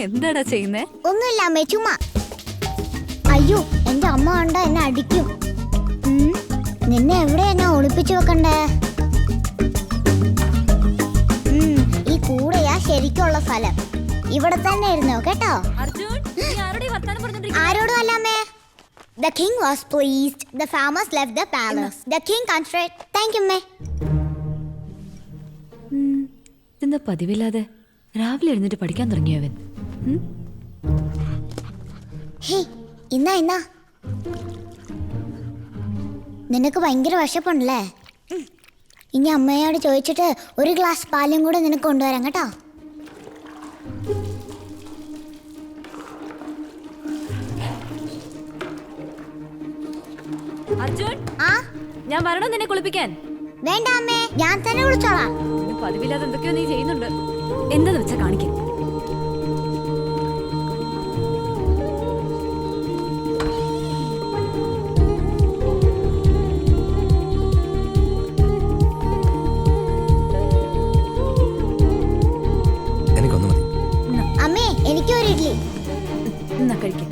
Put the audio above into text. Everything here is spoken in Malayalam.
എന്താടാ ചെയ്യുന്നേ? ഒന്നുമില്ല അമ്മേ, ചുമ്മാ. അയ്യോ, എന്റെ അമ്മ കണ്ട എന്നെ അടിക്കും. നിന്നെ എവിടെയാ ഞാൻ ഒളിപ്പിച്ചു വെക്കണ്ടേ? ഈ കൂടെയാ ശരിക്കുള്ള സ്ഥലം. ഇവിടെ തന്നെ ഇരുന്നോ കേട്ടോ. ആരോടും അല്ല അമ്മേ. The king was pleased. The farmers left the palace. The king contrite. Thank you അമ്മേ. ഇതെന്താ പതിവില്ലാതെ രാവിലെ എഴുന്നേറ്റ് പഠിക്കാൻ തുടങ്ങിയവൻ? ഇന്നാ നിനക്ക് ഭയങ്കര വിശപ്പുണ്ടല്ലേ? ഇനി അമ്മയോട് ചോദിച്ചിട്ട് ഒരു ഗ്ലാസ് പാലും കൂടെ നിനക്ക് കൊണ്ടുവരാം കേട്ടോ. അർജുൻ, ഞാൻ വരണോ നിന്നെ കുളിപ്പിക്കാൻ? വേണ്ട അമ്മേ, ഞാൻ തന്നെ വിളിച്ചോളാം. പതിവില്ലാതെ എന്തൊക്കെയോ നീ ചെയ്യുന്നുണ്ട്. എന്താന്ന് വെച്ചാ കാണിക്കും. അമ്മേ, എനിക്കൊരു ഇഡ്ഡലി. എന്നാ കഴിക്കും.